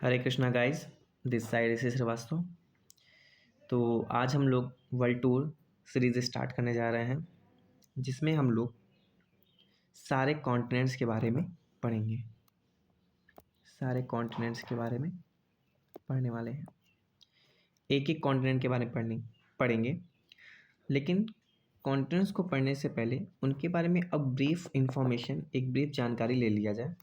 Hare Krishna guys, this side इसे श्रीवास्तव। तो आज हम लोग वर्ल्ड टूर सीरीज़ स्टार्ट करने जा रहे हैं, जिसमें हम लोग सारे कॉन्टिनेंट्स के बारे में पढ़ेंगे। सारे कॉन्टिनेंट्स के बारे में पढ़ने वाले हैं। एक एक कॉन्टिनेंट के बारे में पढ़ेंगे, लेकिन कॉन्टिनेंट्स को पढ़ने से पहले उनके बारे में अब ब्रीफ इंफॉर्मेशन, एक ब्रीफ जानकारी ले लिया जाए।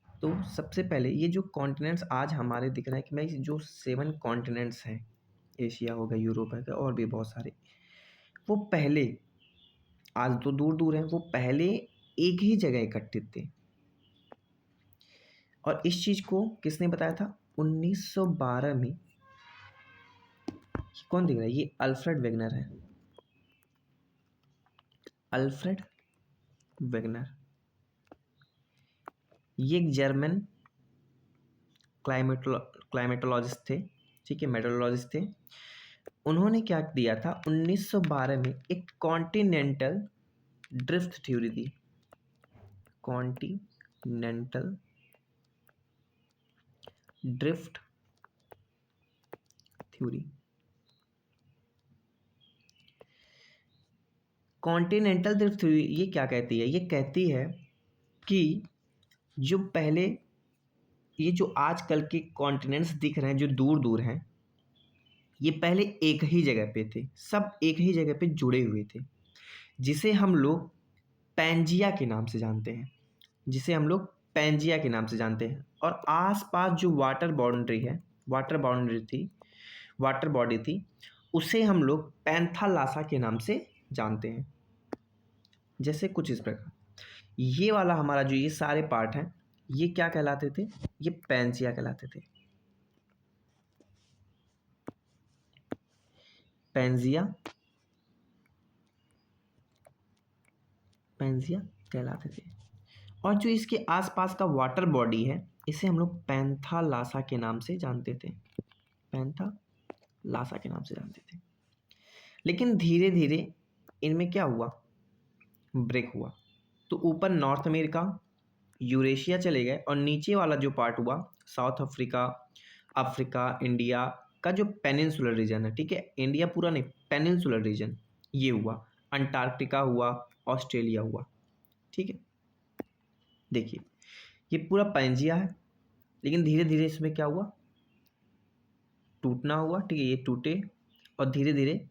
तो सबसे पहले ये जो कॉन्टिनेंट्स आज हमारे दिख रहे हैं कि भाई जो 7 कॉन्टिनेंट्स हैं, एशिया हो गया, यूरोप है और भी बहुत सारे, वो पहले, आज तो दूर दूर हैं, वो पहले एक ही जगह एकत्रित थे। और इस चीज़ को किसने बताया था? 1912 में। कौन दिख रहा है? ये अल्फ्रेड वेगनर है। अल्फ्रेड वेगनर ये एक जर्मन क्लाइमेटोलॉजिस्ट थे, ठीक है, मेट्रोलॉजिस्ट थे। उन्होंने क्या दिया था? 1912 में एक कॉन्टिनेंटल ड्रिफ्ट थ्योरी दी। Continental drift theory. Continental drift theory ये क्या कहती है? ये कहती है कि जो पहले, ये जो आजकल के कॉन्टिनेंट्स दिख रहे हैं जो दूर दूर हैं, ये पहले एक ही जगह पे थे, सब एक ही जगह पे जुड़े हुए थे, जिसे हम लोग पैंजिया के नाम से जानते हैं। जिसे हम लोग पैंजिया के नाम से जानते हैं। और आसपास जो वाटर बॉडी थी, उसे हम लोग पैंथालासा के नाम से जानते हैं। जैसे कुछ इस प्रकार, ये वाला हमारा जो ये सारे पार्ट हैं, ये क्या कहलाते थे? ये पैंजिया कहलाते थे। पैंजिया कहलाते थे। और जो इसके आसपास का वाटर बॉडी है, इसे हम लोग पैंथालासा के नाम से जानते थे। पैंथालासा के नाम से जानते थे। लेकिन धीरे धीरे इनमें क्या हुआ? ब्रेक हुआ। तो ऊपर नॉर्थ अमेरिका, यूरेशिया चले गए, और नीचे वाला जो पार्ट हुआ, साउथ अफ्रीका, इंडिया का जो पेनिनसुलर रीजन है, ठीक है, इंडिया पूरा नहीं, पेनिनसुलर रीजन, ये हुआ। अंटार्कटिका हुआ, ऑस्ट्रेलिया हुआ, ठीक है। देखिए, ये पूरा पैंजिया है, लेकिन धीरे धीरे इसमें क्या हुआ? टूटना हुआ, ठीक है, ये टूटे, और धीरे धीरे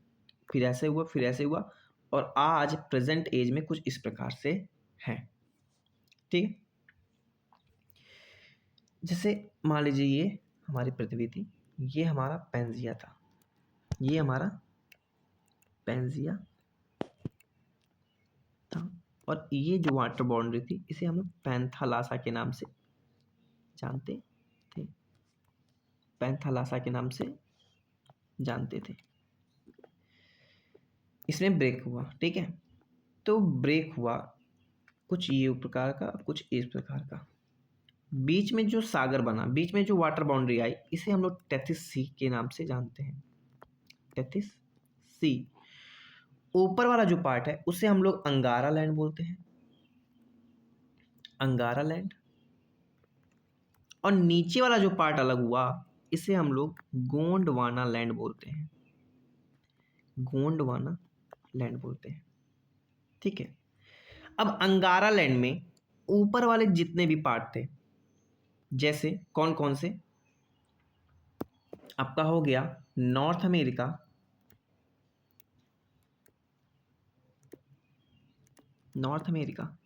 फिर ऐसे हुआ, फिर ऐसे हुआ, और आज प्रेजेंट एज में कुछ इस प्रकार से है, ठीक है। जैसे मान लीजिए ये हमारी पृथ्वी थी, ये हमारा पैंजिया था, ये हमारा पैंजिया था, और ये जो वाटर बाउंड्री थी, इसे हम लोग पैंथालासा के नाम से जानते थे। पैंथालासा के नाम से जानते थे। इसमें ब्रेक हुआ, ठीक है। तो ब्रेक हुआ कुछ ये प्रकार का, कुछ इस प्रकार का। बीच में जो सागर बना, बीच में जो वाटर बाउंड्री आई, इसे हम लोग टेथिस सी के नाम से जानते हैं। Tethys sea. ऊपर वाला जो पार्ट है, उसे हम लोग अंगारा लैंड बोलते हैं। अंगारा लैंड। और नीचे वाला जो पार्ट अलग हुआ, इसे हम लोग गोंडवाना लैंड बोलते हैं। गोंडवाना लैंड बोलते हैं, ठीक है। अब अंगारा लैंड में ऊपर वाले जितने भी पार्ट थे, जैसे कौन कौन से? आपका हो गया नॉर्थ अमेरिका,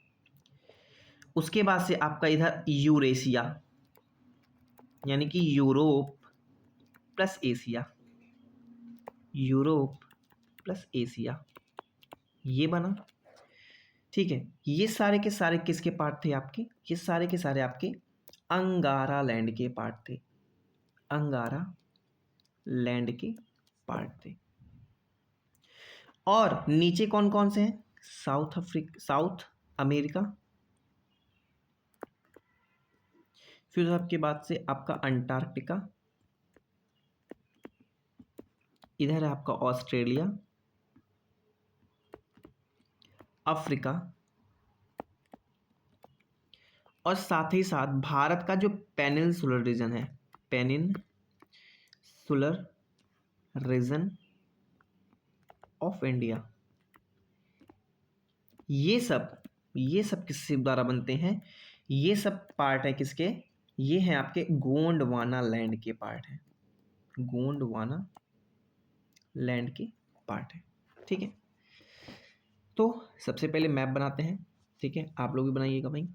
उसके बाद से आपका इधर यूरेशिया, यानी कि यूरोप प्लस एशिया, ये बना, ठीक है। ये सारे के सारे किसके पार्ट थे आपके? ये सारे के सारे आपके अंगारा लैंड के पार्ट थे। अंगारा लैंड के पार्ट थे। और नीचे कौन कौन से हैं? साउथ अमेरिका, फिर आपके बाद से आपका अंटार्कटिका, इधर है आपका ऑस्ट्रेलिया, अफ्रीका, और साथ ही साथ भारत का जो पेनिनसुलर रीजन है, पेनिनसुलर रीजन ऑफ इंडिया, ये सब किससे द्वारा बनते हैं? ये सब पार्ट है किसके? ये हैं आपके गोंडवाना लैंड के पार्ट हैं, गोंडवाना लैंड के पार्ट है। ठीक है, तो सबसे पहले मैप बनाते हैं। ठीक है, आप लोग भी बनाइएगा भाई।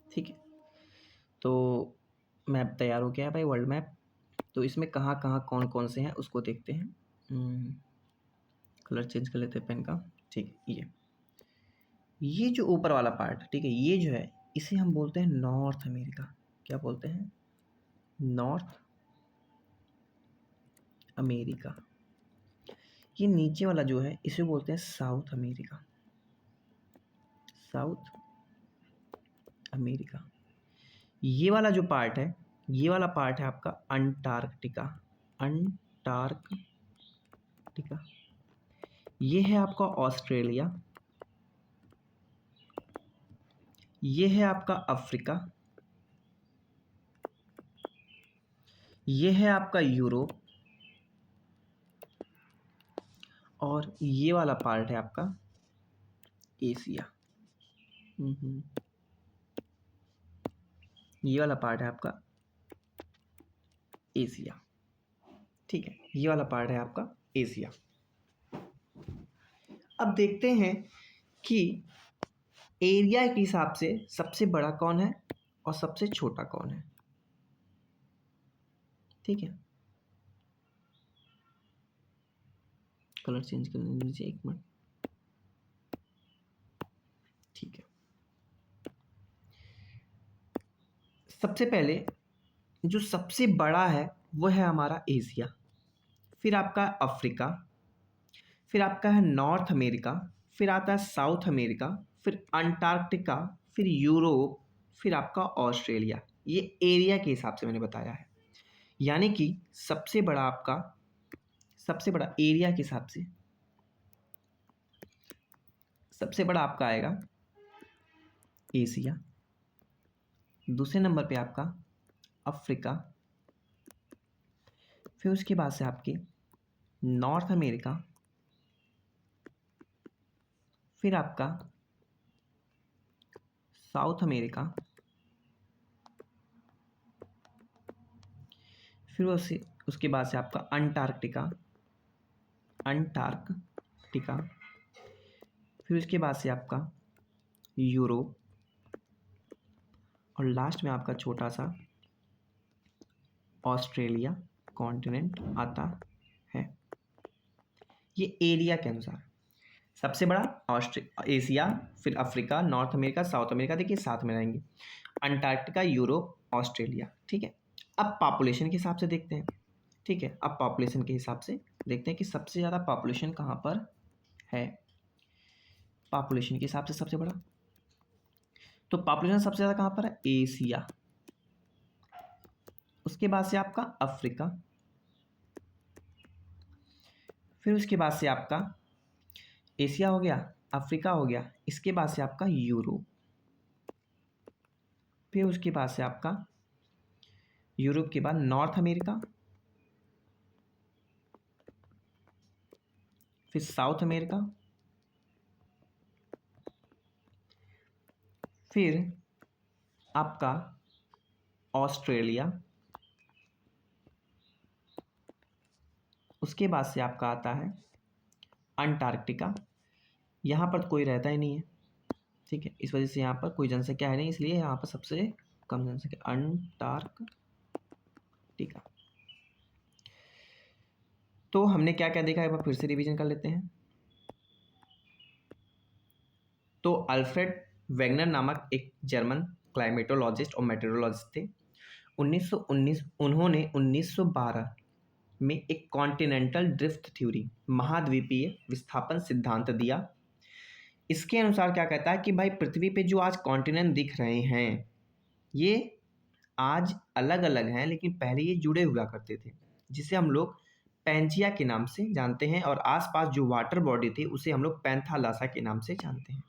ठीक है, तो मैप तैयार हो गया है भाई, वर्ल्ड मैप। तो इसमें कहाँ कहाँ कौन कौन से हैं उसको देखते हैं। कलर चेंज कर लेते हैं पेन का। ठीक है, ये जो ऊपर वाला पार्ट, ठीक है, ये जो है इसे हम बोलते हैं नॉर्थ अमेरिका। क्या बोलते हैं? North America. ये नीचे वाला जो है इसे बोलते हैं साउथ अमेरिका, साउथ अमेरिका। ये वाला जो पार्ट है, ये वाला पार्ट है आपका अंटार्कटिका, अंटार्कटिका। ये है आपका ऑस्ट्रेलिया, ये है आपका अफ्रीका, ये है आपका यूरोप, और ये वाला पार्ट है आपका एशिया। ये वाला पार्ट है आपका एशिया। ठीक है, ये वाला पार्ट है आपका एशिया। अब देखते हैं कि एरिया के हिसाब से सबसे बड़ा कौन है और सबसे छोटा कौन है। ठीक है, कलर चेंज कर लीजिए, एक मिनट। ठीक है, सबसे पहले जो सबसे बड़ा है वो है हमारा एशिया, फिर आपका अफ्रीका, फिर आपका है नॉर्थ अमेरिका, फिर आता है साउथ अमेरिका, फिर अंटार्कटिका, फिर यूरोप, फिर आपका ऑस्ट्रेलिया। ये एरिया के हिसाब से मैंने बताया है, यानी कि सबसे बड़ा एरिया के हिसाब से सबसे बड़ा आपका आएगा एशिया, दूसरे नंबर पे आपका अफ्रीका, फिर उसके बाद से आपके नॉर्थ अमेरिका, फिर आपका साउथ अमेरिका, फिर उसके बाद से आपका अंटार्कटिका, फिर उसके बाद से आपका यूरोप, और लास्ट में आपका छोटा सा ऑस्ट्रेलिया कॉन्टिनेंट आता है। ये एरिया के अनुसार सबसे बड़ा एशिया, फिर Africa, north America, south America, देखिए साथ में रहेंगे, अंटार्कटिका, यूरोप, ऑस्ट्रेलिया। ठीक है, अब पॉपुलेशन के हिसाब से देखते हैं। ठीक है, अब पॉपुलेशन के हिसाब से देखते हैं कि सबसे ज़्यादा पॉपुलेशन कहाँ पर है। पॉपुलेशन के हिसाब से सबसे बड़ा, तो पॉपुलेशन सबसे ज़्यादा कहाँ पर है? एशिया, उसके बाद से आपका अफ्रीका, फिर उसके बाद से आपका एशिया हो गया, अफ्रीका हो गया, इसके बाद से आपका यूरोप, फिर उसके बाद से आपका यूरोप के बाद नॉर्थ अमेरिका, फिर साउथ अमेरिका, फिर आपका ऑस्ट्रेलिया, उसके बाद से आपका आता है अंटार्कटिका। यहाँ पर कोई रहता ही नहीं है, ठीक है, इस वजह से यहाँ पर कोई जनसंख्या है नहीं, इसलिए यहाँ पर सबसे कम जनसंख्या अंटार्कटिका। तो हमने क्या क्या देखा, एक बार फिर से रिवीजन कर लेते हैं। तो अल्फ्रेड वेगनर नामक एक जर्मन क्लाइमेटोलॉजिस्ट और मेटेरोलॉजिस्ट थे। 1919 उन्होंने 1912 में एक कॉन्टिनेंटल ड्रिफ्ट थ्योरी, महाद्वीपीय विस्थापन सिद्धांत दिया। इसके अनुसार क्या कहता है कि भाई पृथ्वी पे जो आज कॉन्टिनेंट दिख रहे हैं ये आज अलग अलग हैं, लेकिन पहले ये जुड़े हुआ करते थे, जिसे हम लोग पैंजिया के नाम से जानते हैं, और आसपास जो वाटर बॉडी थी उसे हम लोग पैंथालासा के नाम से जानते हैं।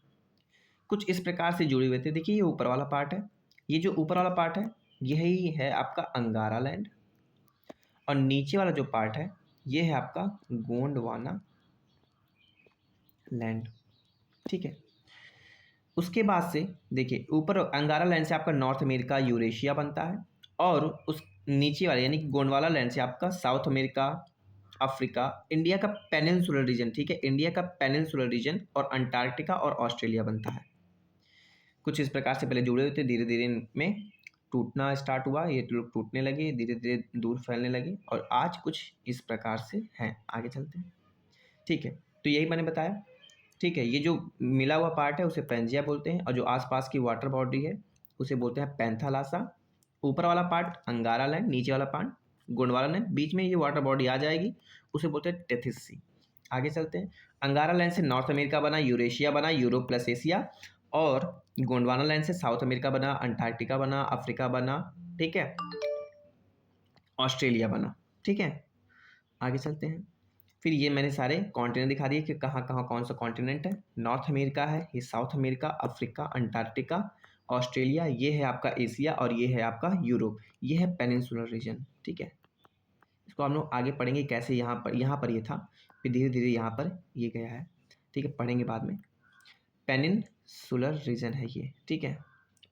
कुछ इस प्रकार से जुड़े हुए थे। देखिए ये ऊपर वाला पार्ट है, ये जो ऊपर वाला पार्ट है यही है आपका अंगारा लैंड, और नीचे वाला जो पार्ट है ये है आपका गोंडवाना लैंड, ठीक है। उसके बाद से देखिए ऊपर अंगारा लैंड से आपका नॉर्थ अमेरिका यूरेशिया बनता है, और उस नीचे वाले यानी कि गोंडवाना लैंड से आपका साउथ अमेरिका, अफ्रीका, इंडिया का पेनिनसुलर रीजन, ठीक है, इंडिया का पेनिनसुलर रीजन, और अंटार्कटिका और ऑस्ट्रेलिया बनता है। कुछ इस प्रकार से पहले जुड़े हुए थे, धीरे धीरे इनमें टूटना स्टार्ट हुआ, ये लोग टूटने लगे, धीरे धीरे दूर फैलने लगे, और आज कुछ इस प्रकार से हैं। आगे चलते हैं, ठीक है। तो यही मैंने बताया, ठीक है। ये जो मिला हुआ पार्ट है उसे पैंजिया बोलते हैं, और जो आसपास की वाटर बॉडी है उसे बोलते हैं पैंथालासा। ऊपर वाला पार्ट अंगारा लैंड, नीचे वाला पार्ट गोंडवाना लैंड, बीच में ये वाटर बॉडी आ जाएगी उसे बोलते हैं टेथिस सी। आगे चलते हैं। अंगारा लैंड से नॉर्थ अमेरिका बना, यूरेशिया बना, यूरोप प्लस एशिया, और गोंडवाना लैंड से साउथ अमेरिका बना, अंटार्कटिका बना, अफ्रीका बना, ठीक है, ऑस्ट्रेलिया बना, ठीक है। आगे चलते हैं। फिर ये मैंने सारे कॉन्टिनेंट दिखा दिए कि कहाँ कहाँ कौन सा कॉन्टिनेंट है। नॉर्थ अमेरिका है, ये south America, Africa, Antarctica, Australia, ये है आपका एशिया, और ये है आपका यूरोप, ये है पेनिनसुलर रीजन, ठीक है। इसको हम लोग आगे पढ़ेंगे कैसे, यहाँ पर ये था, फिर धीरे धीरे यहाँ पर ये गया है, ठीक है, पढ़ेंगे बाद में। पेनिनसुलर रीजन है ये, ठीक है।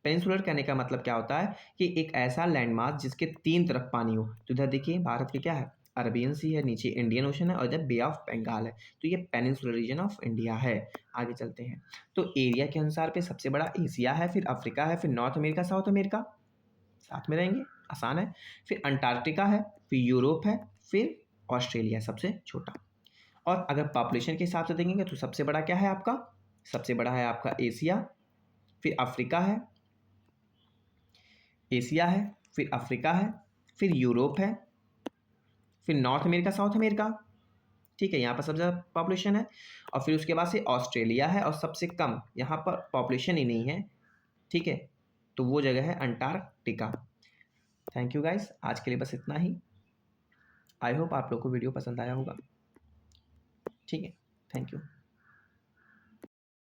पेनिनसुलर कहने का मतलब क्या होता है कि एक ऐसा लैंडमास जिसके तीन तरफ पानी हो। तो इधर देखिए भारत के क्या है, अरबियन सी है, नीचे इंडियन ओशन है, और इधर बे ऑफ बंगाल है, तो ये पेनिनसुलर रीजन ऑफ इंडिया है। आगे चलते हैं। तो एरिया के अनुसार पे सबसे बड़ा एशिया है, फिर अफ्रीका है, फिर नॉर्थ अमेरिका, साउथ अमेरिका, साथ में रहेंगे, आसान है। फिर अंटार्कटिका है, फिर यूरोप है, फिर ऑस्ट्रेलिया सबसे छोटा। और अगर पॉपुलेशन के हिसाब से देखेंगे तो सबसे बड़ा क्या है आपका, सबसे बड़ा है आपका एशिया, फिर अफ्रीका है, एशिया है, फिर अफ्रीका है, फिर यूरोप है, फिर नॉर्थ अमेरिका, साउथ अमेरिका, ठीक है, यहाँ पर सबसे ज़्यादा पॉपुलेशन है, और फिर उसके बाद से ऑस्ट्रेलिया है, और सबसे कम यहाँ पर पॉपुलेशन ही नहीं है, ठीक है, तो वो जगह है अंटार्कटिका। थैंक यू गाइस, आज के लिए बस इतना ही। आई होप आप लोग को वीडियो पसंद आया होगा, ठीक है, थैंक यू।